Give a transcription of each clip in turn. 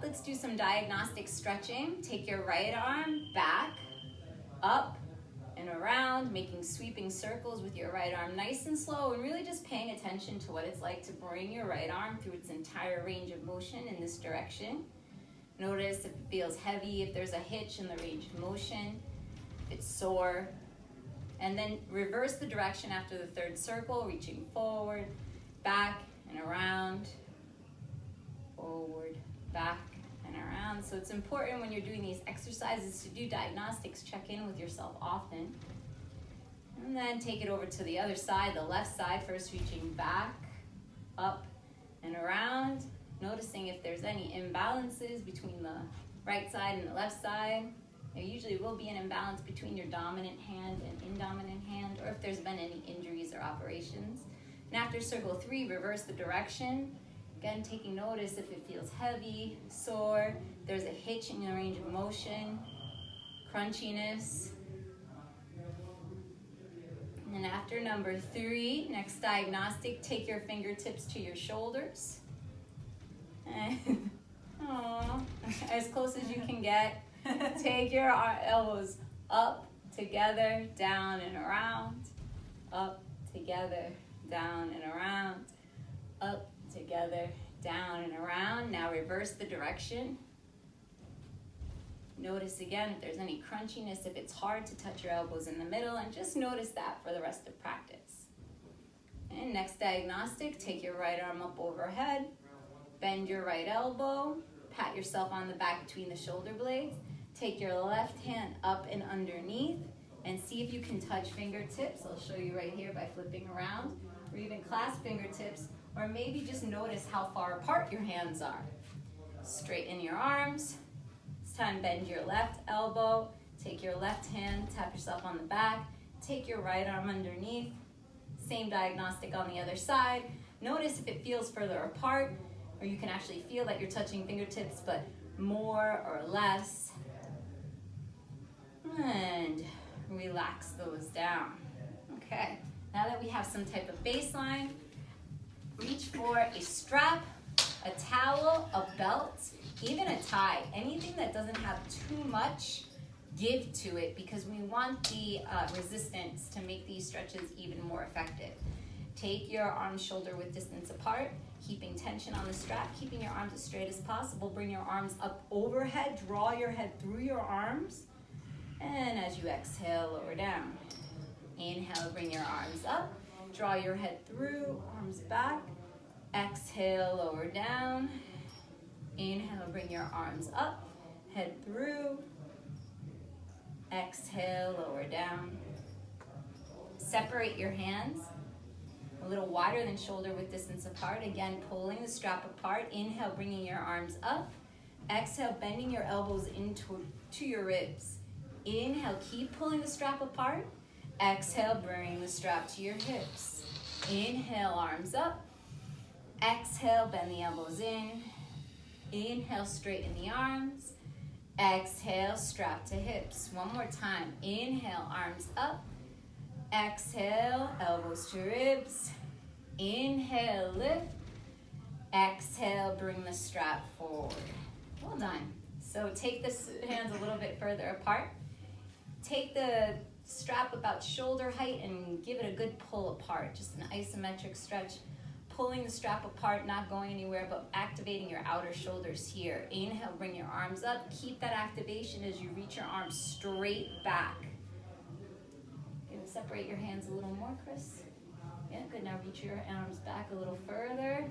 Let's do some diagnostic stretching. Take your right arm back, up, and around, making sweeping circles with your right arm nice and slow, and really just paying attention to what it's like to bring your right arm through its entire range of motion in this direction. Notice if it feels heavy, if there's a hitch in the range of motion, if it's sore. And then reverse the direction after the third circle, reaching forward, back, and around, forward, back, and around. So it's important when you're doing these exercises to do diagnostics, check in with yourself often. And then take it over to the other side, the left side, first reaching back, up, and around. Noticing if there's any imbalances between the right side and the left side. There usually will be an imbalance between your dominant hand and indominant hand, or if there's been any injuries or operations. And after circle 3, reverse the direction. Again, taking notice if it feels heavy, sore, there's a hitch in your range of motion, crunchiness. And then after number 3, next diagnostic, take your fingertips to your shoulders. And, as close as you can get. Take your elbows up, together, down and around, up, together, down and around, up, together, down and around. Now reverse the direction. Notice again if there's any crunchiness, if it's hard to touch your elbows in the middle, and just notice that for the rest of practice. And next diagnostic, take your right arm up overhead, bend your right elbow, pat yourself on the back between the shoulder blades. Take your left hand up and underneath and see if you can touch fingertips. I'll show you right here by flipping around, or even clasp fingertips, or maybe just notice how far apart your hands are. Straighten your arms. This time bend your left elbow, take your left hand, tap yourself on the back, take your right arm underneath. Same diagnostic on the other side. Notice if it feels further apart, or you can actually feel that you're touching fingertips, but more or less. And relax those down. Okay, now that we have some type of baseline, reach for a strap, a towel, a belt, even a tie, anything that doesn't have too much give to it, because we want the resistance to make these stretches even more effective. Take your arms shoulder width distance apart, keeping tension on the strap, keeping your arms as straight as possible. Bring your arms up overhead, draw your head through your arms. And as you exhale, lower down. Inhale, bring your arms up. Draw your head through, arms back. Exhale, lower down. Inhale, bring your arms up. Head through. Exhale, lower down. Separate your hands a little wider than shoulder width distance apart. Again, pulling the strap apart. Inhale, bringing your arms up. Exhale, bending your elbows into your ribs. Inhale, keep pulling the strap apart. Exhale, bring the strap to your hips. Inhale, arms up. Exhale, bend the elbows in. Inhale, straighten the arms. Exhale, strap to hips. One more time. Inhale, arms up. Exhale, elbows to ribs. Inhale, lift. Exhale, bring the strap forward. Well done. So take the hands a little bit further apart. Take the strap about shoulder height and give it a good pull apart, just an isometric stretch. Pulling the strap apart, not going anywhere, but activating your outer shoulders here. Inhale, bring your arms up. Keep that activation as you reach your arms straight back. Good. Separate your hands a little more, Chris. Yeah, good. Now reach your arms back a little further.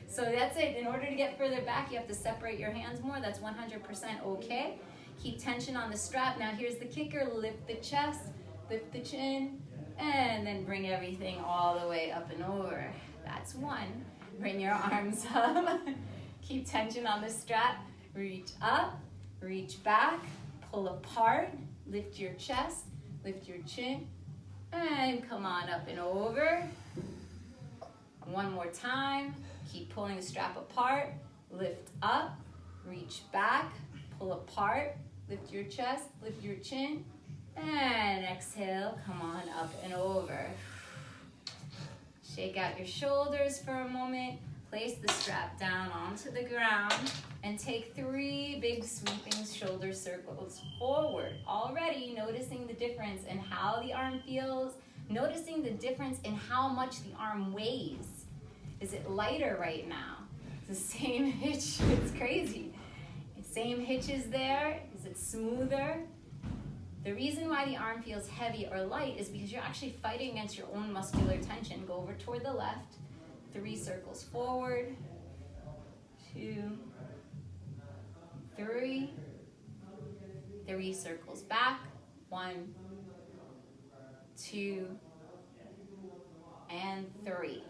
So that's it. In order to get further back, you have to separate your hands more. That's 100% okay. Keep tension on the strap. Now here's the kicker. Lift the chest, lift the chin, and then bring everything all the way up and over. That's one. Bring your arms up. Keep tension on the strap. Reach up, reach back, pull apart, lift your chest, lift your chin, and come on up and over. One more time. Keep pulling the strap apart. Lift up, reach back, pull apart, lift your chest, lift your chin, and exhale, come on up and over. Shake out your shoulders for a moment. Place the strap down onto the ground. And take 3 big sweeping shoulder circles forward. Already noticing the difference in how the arm feels, noticing the difference in how much the arm weighs. Is it lighter right now? It's the same hitch, it's crazy. Same hitch is there, is it smoother? The reason why the arm feels heavy or light is because you're actually fighting against your own muscular tension. Go over toward the left, 3 circles forward, 2, 3, 3 circles back, 1, 2, and 3.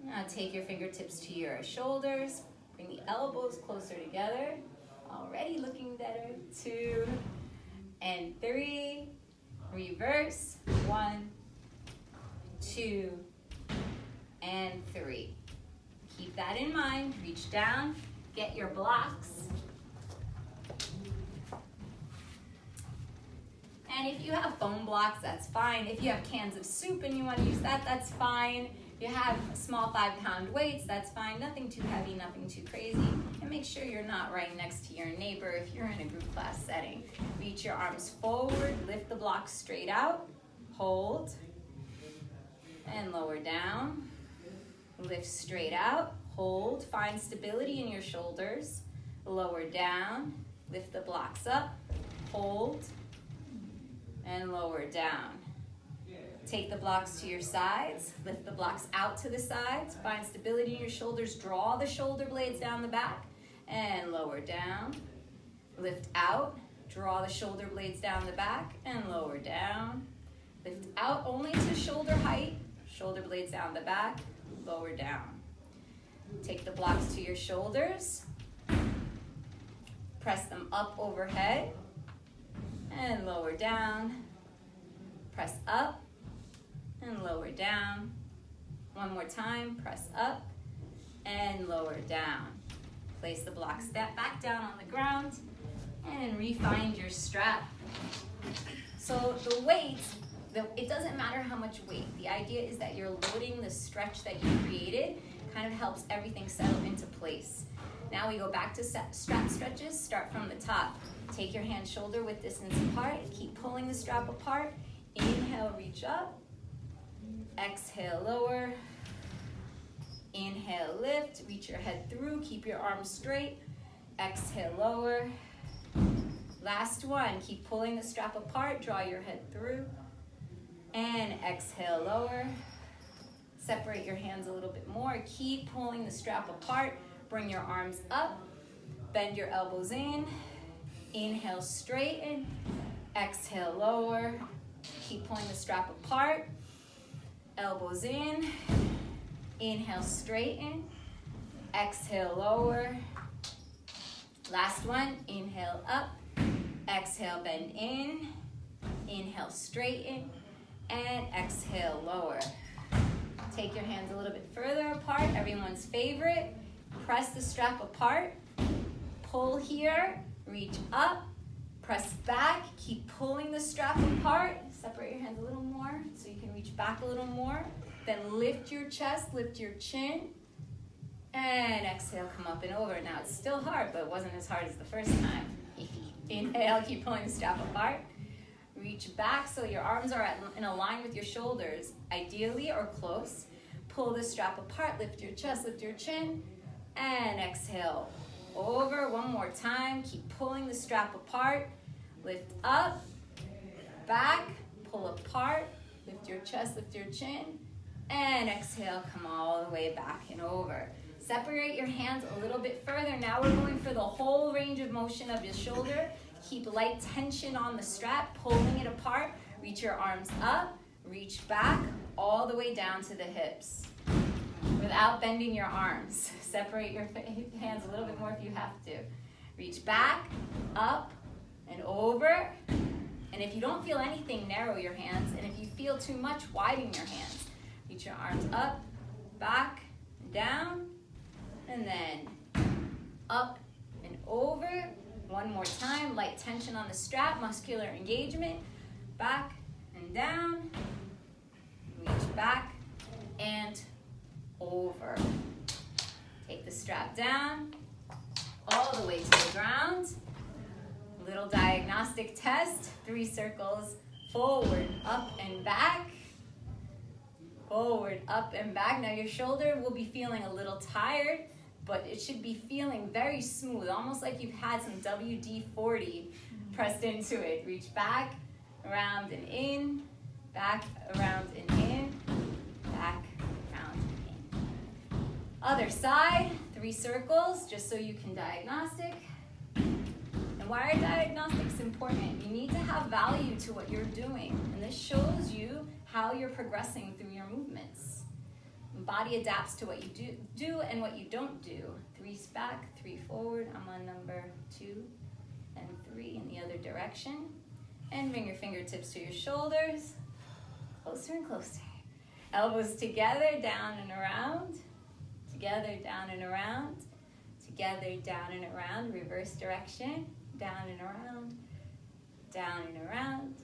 Now take your fingertips to your shoulders, bring the elbows closer together, already looking better, 2, and 3, reverse, 1, 2, and 3. Keep that in mind, reach down, get your blocks. And if you have foam blocks, that's fine. If you have cans of soup and you want to use that, that's fine. If you have small 5-pound weights, that's fine. Nothing too heavy, nothing too crazy. And make sure you're not right next to your neighbor if you're in a group class setting. Reach your arms forward, lift the blocks straight out, hold, and lower down. Lift straight out, hold, find stability in your shoulders, lower down, lift the blocks up, hold, and lower down. Take the blocks to your sides, lift the blocks out to the sides, find stability in your shoulders, draw the shoulder blades down the back, and lower down. Lift out, draw the shoulder blades down the back, and lower down. Lift out only to shoulder height, shoulder blades down the back, lower down. Take the blocks to your shoulders, press them up overhead, and lower down. Press up and lower down. One more time, press up and lower down. Place the blocks back down on the ground and re-find your strap. So the weight, it doesn't matter how much weight. The idea is that you're loading the stretch that you created, kind of helps everything settle into place. Now we go back to strap stretches, start from the top. Take your hands shoulder width distance apart, keep pulling the strap apart. Inhale, reach up. Exhale, lower. Inhale, lift, reach your head through, keep your arms straight. Exhale, lower. Last one, keep pulling the strap apart, draw your head through. And exhale, lower. Separate your hands a little bit more, keep pulling the strap apart, bring your arms up, bend your elbows in. Inhale, straighten. Exhale, lower. Keep pulling the strap apart. Elbows in. Inhale, straighten. Exhale, lower. Last one. Inhale, up. Exhale, bend in. Inhale, straighten. And exhale, lower. Take your hands a little bit further apart. Everyone's favorite. Press the strap apart. Pull here. Reach up, press back, keep pulling the strap apart. Separate your hands a little more so you can reach back a little more. Then lift your chest, lift your chin, and exhale, come up and over. Now it's still hard, but it wasn't as hard as the first time. Inhale, keep pulling the strap apart. Reach back so your arms are in a line with your shoulders, ideally or close. Pull the strap apart, lift your chest, lift your chin, and exhale. Over, one more time, keep pulling the strap apart, lift up, back, pull apart, lift your chest, lift your chin, and exhale, come all the way back and over. Separate your hands a little bit further. Now we're going for the whole range of motion of your shoulder. Keep light tension on the strap, pulling it apart, reach your arms up, reach back, all the way down to the hips. Without bending your arms. Separate your hands a little bit more if you have to. Reach back, up, and over. And if you don't feel anything, narrow your hands. And if you feel too much, widen your hands. Reach your arms up, back, and down, and then up and over. One more time, light tension on the strap, muscular engagement. Back and down. Reach back and over. Take the strap down, diagnostic test. 3 circles, forward, up and back. Forward, up and back. Now your shoulder will be feeling a little tired, but it should be feeling very smooth, almost like you've had some WD-40 pressed into it. Reach back, around and in, back, around and in, back, around and in. Other side, 3 circles, just so you can diagnostic. And why are diagnostics important? You need to have value to what you're doing, and this shows you how you're progressing through your movements. The body adapts to what you do and what you don't do. 3 back, 3 forward. I'm on number 2 and 3 in the other direction. And bring your fingertips to your shoulders. Closer and closer. Elbows together, down and around. Together, down and around. Together, down and around. Reverse direction. Down and around. Down and around.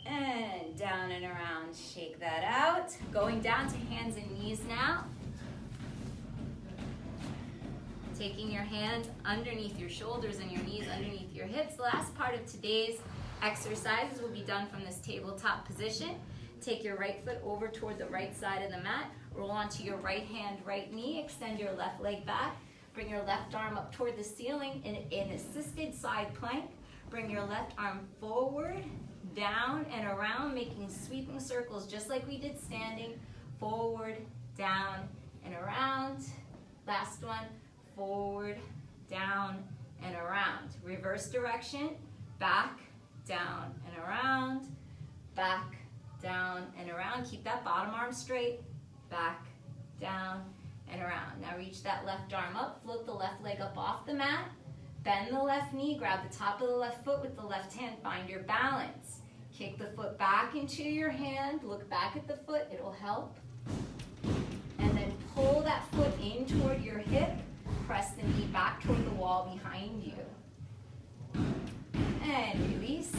And down and around. Shake that out. Going down to hands and knees now. Taking your hands underneath your shoulders and your knees underneath your hips. The last part of today's exercises will be done from this tabletop position. Take your right foot over toward the right side of the mat. Roll onto your right hand, right knee. Extend your left leg back. Bring your left arm up toward the ceiling in an assisted side plank. Bring your left arm forward, down and around, making sweeping circles just like we did standing. Forward, down, and around. Last one, forward, down, and around. Reverse direction, back, down, and around. Back, down, and around. Keep that bottom arm straight. Back, down, and around. Now reach that left arm up, float the left leg up off the mat. Bend the left knee, grab the top of the left foot with the left hand, find your balance. Kick the foot back into your hand, look back at the foot, it'll help. And then pull that foot in toward your hip, press the knee back toward the wall behind you. And release,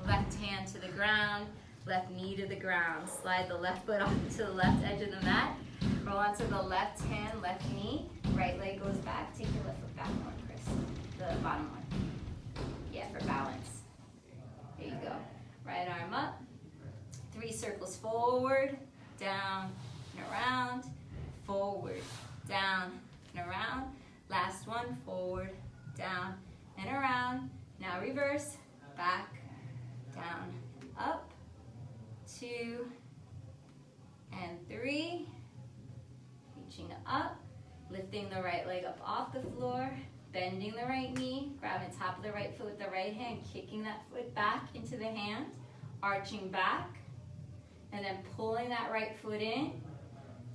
left hand to the ground, left knee to the ground. Slide the left foot onto the left edge of the mat, roll onto the left hand, left knee, right leg goes back, take your left foot back more, Chris. The bottom one. Yeah, for balance. There you go. Right arm up. 3 circles forward, down, and around. Forward, down, and around. Last one, forward, down, and around. Now reverse. Back, down, and up. 2, and 3. Reaching up. Lifting the right leg up off the floor. Bending the right knee, grabbing top of the right foot with the right hand, kicking that foot back into the hand, arching back, and then pulling that right foot in,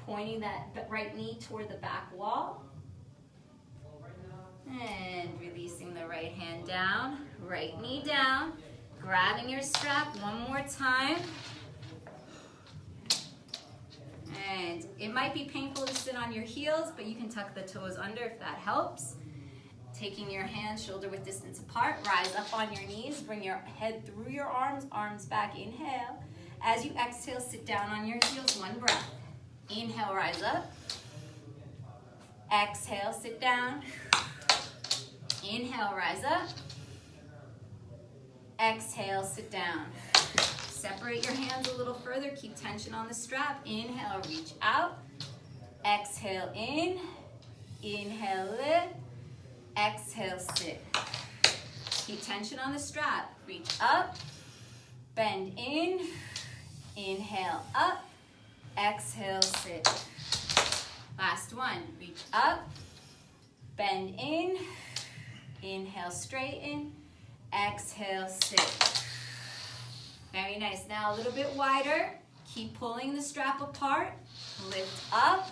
pointing that right knee toward the back wall, and releasing the right hand down, right knee down, grabbing your strap one more time. And it might be painful to sit on your heels, but you can tuck the toes under if that helps. Taking your hands shoulder width distance apart, rise up on your knees, bring your head through your arms, arms back, inhale. As you exhale, sit down on your heels, 1 breath. Inhale, rise up. Exhale, sit down. Inhale, rise up. Exhale, sit down. Separate your hands a little further, keep tension on the strap. Inhale, reach out. Exhale, in. Inhale, lift. Exhale, sit. Keep tension on the strap. Reach up, bend in, inhale up, exhale, sit. Last one, reach up, bend in, inhale, straighten, exhale, sit. Very nice. Now a little bit wider. Keep pulling the strap apart. Lift up,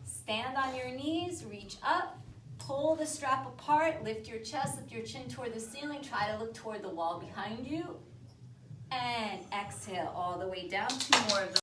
stand on your knees, reach up. Pull the strap apart, lift your chest, lift your chin toward the ceiling, try to look toward the wall behind you. And exhale all the way down. 2 more of those.